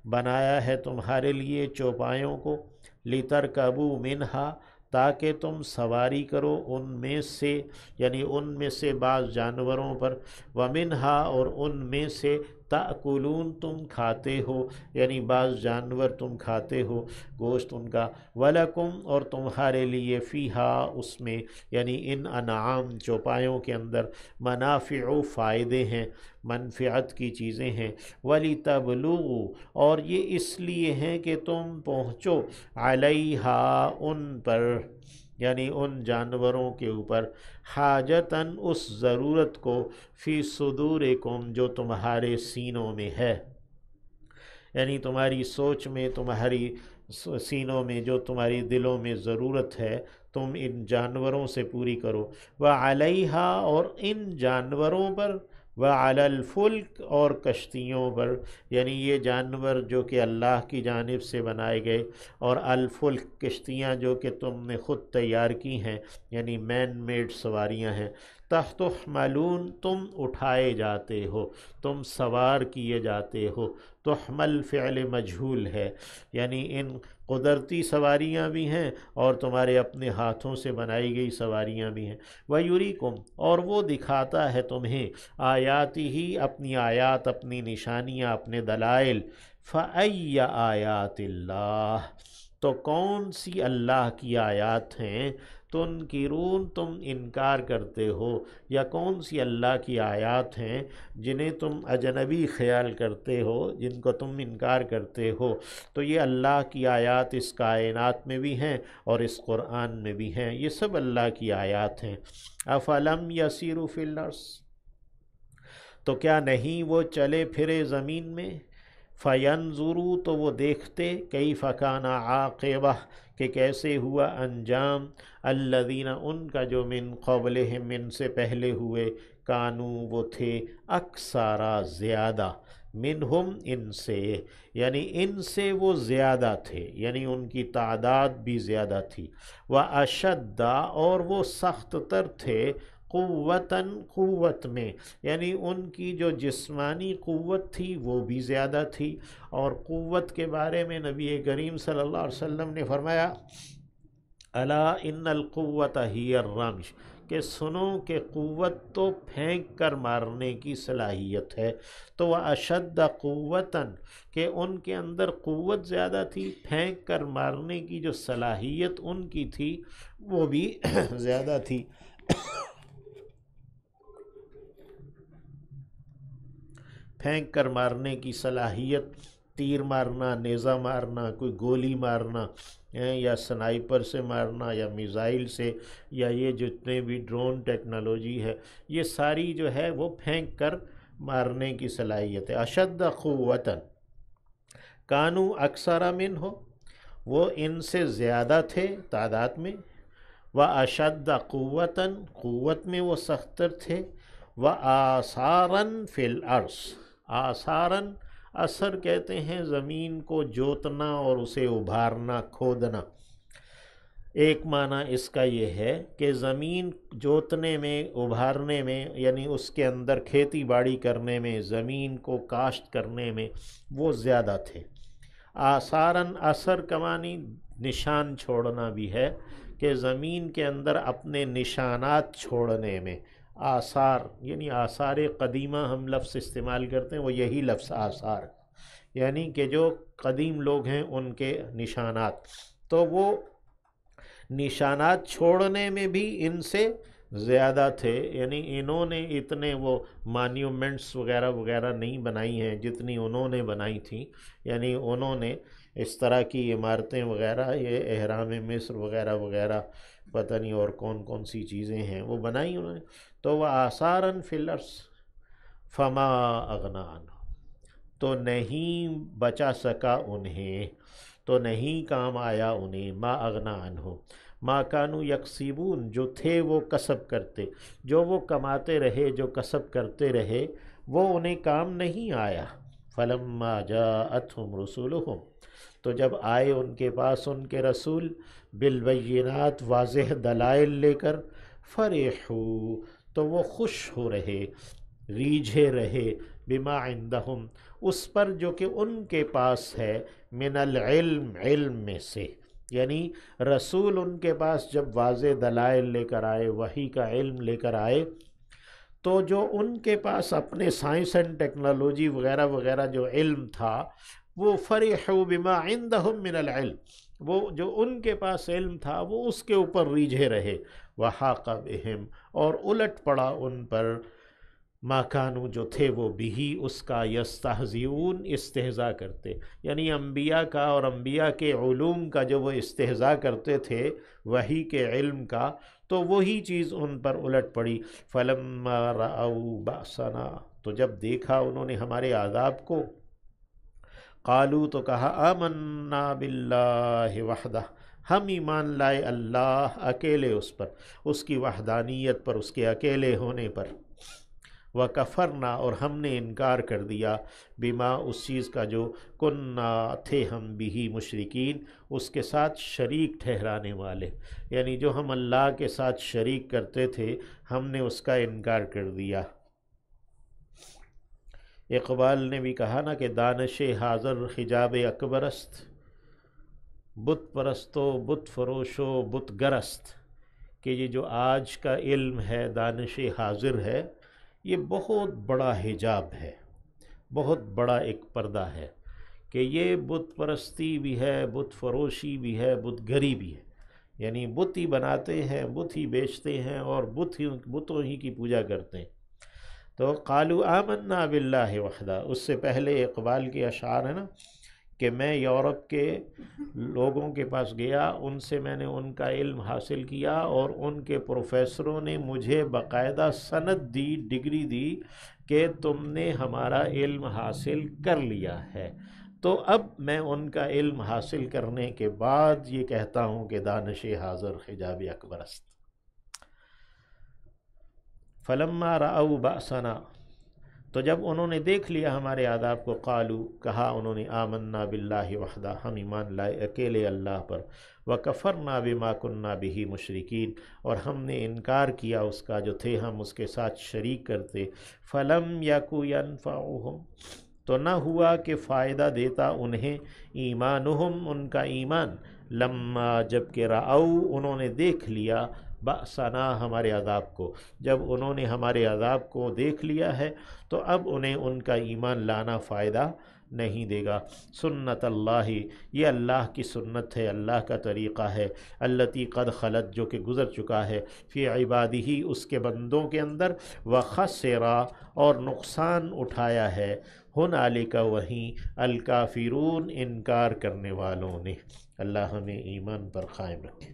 بنایا ہے تمہارے لیے چوپایوں کو، لِتَرْكَبُوا مِنْہا تاکہ تم سواری کرو ان میں سے، یعنی ان میں سے بعض جانوروں پر، وَمِنْہا اور ان میں سے تَأْكُلُونَ تم کھاتے ہو، یعنی بعض جانور تم کھاتے ہو گوشت ان کا، وَلَكُمْ اور تمہارے لیے فیہا اس میں، یعنی ان انعام چوپایوں کے اندر، منافع فائدے ہیں، منفعت کی چیزیں ہیں، وَلِتَبْلُغُوا اور یہ اس لیے ہیں کہ تم پہنچو علیہا ان پر، یعنی ان جانوروں کے اوپر، حاجتاً اس ضرورت کو، فی صدورکم جو تمہارے سینوں میں ہے، یعنی تمہاری سوچ میں، تمہاری سینوں میں، جو تمہاری دلوں میں ضرورت ہے تم ان جانوروں سے پوری کرو، وعلیہا اور ان جانوروں پر، وعلی الفلک اور کشتیوں پر، یعنی یہ جانور جو کہ اللہ کی جانب سے بنائے گئے، اور الفلک کشتیاں جو کہ تم نے خود تیار کی ہیں، یعنی مین میڈ سواریاں ہیں، تحملون تم اٹھائے جاتے ہو، تم سوار کیے جاتے ہو، تحمل فعل مجہول ہے، یعنی ان قدرتی سواریاں بھی ہیں اور تمہارے اپنے ہاتھوں سے بنائی گئی سواریاں بھی ہیں، وَيُرِيكُمْ اور وہ دکھاتا ہے تمہیں، آیاتی ہی اپنی آیات، اپنی نشانیاں، اپنے دلائل، فَأَيَّ آیات اللہ تو کون سی اللہ کی آیات ہیں، تنکرون تم انکار کرتے ہو، یا کون سی اللہ کی آیات ہیں جنہیں تم اجنبی خیال کرتے ہو، جن کو تم انکار کرتے ہو، تو یہ اللہ کی آیات اس کائنات میں بھی ہیں اور اس قرآن میں بھی ہیں، یہ سب اللہ کی آیات ہیں۔ افلم یسیروا فی الارض تو کیا نہیں وہ چلے پھرے زمین میں، فینظروا تو وہ دیکھتے، کیف کان عاقبہ کہ کیسے ہوا انجام، الذین ان کا جو من قبلہم ان سے پہلے ہوئے، کانوا وہ تھے، اکثارا زیادہ، منہم ان سے، یعنی ان سے وہ زیادہ تھے، یعنی ان کی تعداد بھی زیادہ تھی، وَأَشَدَّ اور وہ سخت تر تھے، قوتاً قوت میں، یعنی ان کی جو جسمانی قوت تھی وہ بھی زیادہ تھی، اور قوت کے بارے میں نبی کریم صلی اللہ علیہ وسلم نے فرمایا، الا ان القوت ہی الرمش کہ سنو کہ قوت تو پھینک کر مارنے کی صلاحیت ہے، تو وہ اشد قوتاً کہ ان کے اندر قوت زیادہ تھی، پھینک کر مارنے کی جو صلاحیت ان کی تھی وہ بھی زیادہ تھی، پھینک کر مارنے کی صلاحیت، تیر مارنا، نیزہ مارنا، کوئی گولی مارنا، یا سنائپر سے مارنا، یا میزائل سے، یا یہ جتنے بھی ڈرون ٹیکنالوجی ہے، یہ ساری جو ہے وہ پھینک کر مارنے کی صلاحیت ہے۔ اشد قوتاً کانو اکثر منہ وہ ان سے زیادہ تھے تعداد میں، واشد قوتاً قوت میں وہ سختر تھے، وآثاراً فی الارض آثاراً اثر کہتے ہیں زمین کو جوتنا اور اسے ابھارنا، کھودنا، ایک معنی اس کا یہ ہے کہ زمین جوتنے میں، ابھارنے میں، یعنی اس کے اندر کھیتی باڑی کرنے میں، زمین کو کاشت کرنے میں وہ زیادہ تھے۔ آثاراً اثر کا معنی نشان چھوڑنا بھی ہے، کہ زمین کے اندر اپنے نشانات چھوڑنے میں، آثار یعنی آثار قدیمہ ہم لفظ استعمال کرتے ہیں، وہ یہی لفظ آثار، یعنی کہ جو قدیم لوگ ہیں ان کے نشانات، تو وہ نشانات چھوڑنے میں بھی ان سے زیادہ تھے، یعنی انہوں نے اتنے وہ مانیومنٹس وغیرہ وغیرہ نہیں بنائی ہیں جتنی انہوں نے بنائی تھیں، یعنی انہوں نے اس طرح کی عمارتیں وغیرہ، یہ اہرام مصر وغیرہ وغیرہ، پتہ نہیں اور کون کون سی چیزیں ہیں وہ بنائی انہوں نے، تو وہ آثاراً فی الارض فما اغنی عنہ تو نہیں بچا سکا انہیں، تو نہیں کام آیا انہیں، ما اغنی عنہ ما کانوا یکسبون جو تھے وہ کسب کرتے، جو وہ کماتے رہے، جو کسب کرتے رہے، وہ انہیں کام نہیں آیا، فلما جاءتہم رسولہم تو جب آئے ان کے پاس ان کے رسول، بالبینات واضح دلائل لے کر، فرحوا تو وہ خوش ہو رہے، ریجھے رہے، بما عندہم اس پر جو کہ ان کے پاس ہے، من العلم، علم میں سے، یعنی رسول ان کے پاس جب واضح دلائل لے کر آئے، وحی کا علم لے کر آئے، تو جو ان کے پاس اپنے سائنس اینڈ ٹیکنالوجی وغیرہ وغیرہ جو علم تھا، وہ فرحوا بما عندهم من العلم، وہ جو ان کے پاس علم تھا وہ اس کے اوپر ریجھے رہے، وحاق بہم، اور الٹ پڑا ان پر، ما کانوا، جو تھے وہ بھی اس کا، یستہزئون، استہزاء کرتے، یعنی انبیاء کا اور انبیاء کے علوم کا جو وہ استہزاء کرتے تھے، وحی کے علم کا، تو وہی چیز ان پر الٹ پڑی۔ فلما رأوا بأسنا، تو جب دیکھا انہوں نے ہمارے عذاب کو، قالو، تو کہا، آمنا باللہ وحدہ، ہم ایمان لائے اللہ اکیلے اس پر، اس کی وحدانیت پر، اس کے اکیلے ہونے پر، وَكَفَرْنَا، اور ہم نے انکار کر دیا، بما، اس چیز کا جو، کننا، تھے ہم بھی مشرکین، اس کے ساتھ شریک ٹھہرانے والے، یعنی جو ہم اللہ کے ساتھ شریک کرتے تھے ہم نے اس کا انکار کر دیا۔ اقبال نے بھی کہا نا کہ دانش حاضر حجاب اکبر است، بت پرستو بت فروشو بت گرست، کہ یہ جو آج کا علم ہے، دانش حاضر ہے، یہ بہت بڑا حجاب ہے، بہت بڑا ایک پردہ ہے، کہ یہ بت پرستی بھی ہے، بت فروشی بھی ہے، بت گری بھی ہے، یعنی بت ہی بناتے ہیں، بت ہی بیچتے ہیں، اور بتوں ہی کی پوجا کرتے ہیں۔ تو قالوا آمنا باللہ وحدہ، اس سے پہلے اقبال کے اشعار ہے نا کہ میں یورپ کے لوگوں کے پاس گیا، ان سے میں نے ان کا علم حاصل کیا، اور ان کے پروفیسروں نے مجھے باقاعدہ سند دی، ڈگری دی کہ تم نے ہمارا علم حاصل کر لیا ہے، تو اب میں ان کا علم حاصل کرنے کے بعد یہ کہتا ہوں کہ دانش حاضر حجاب اکبر است۔ فلما رأوا بأسنا، تو جب انہوں نے دیکھ لیا ہمارے عذاب کو، قالو، کہا انہوں نے، آمنا باللہ وحدہ، ہم ایمان لائے اکیلے اللہ پر، وکفرنا بما کننا بہ مشرکین، اور ہم نے انکار کیا اس کا جو تھے ہم اس کے ساتھ شریک کرتے، فلم یک ینفعہم، تو نہ ہوا کہ فائدہ دیتا انہیں، ایمانہم، ان کا ایمان، لما، جب کہ رأوا، انہوں نے دیکھ لیا، بأسنا، ہمارے عذاب کو، جب انہوں نے ہمارے عذاب کو دیکھ لیا ہے تو اب انہیں ان کا ایمان لانا فائدہ نہیں دے گا۔ سنت اللہ، یہ اللہ کی سنت ہے، اللہ کا طریقہ ہے، التی قد خلت، جو کہ گزر چکا ہے، فی عبادہ، اس کے بندوں کے اندر، وخسرا، اور نقصان اٹھایا ہے، ہنالک، وہیں، الکافرون، انکار کرنے والوں نے۔ اللہ ہمیں ایمان پر قائم رکھے۔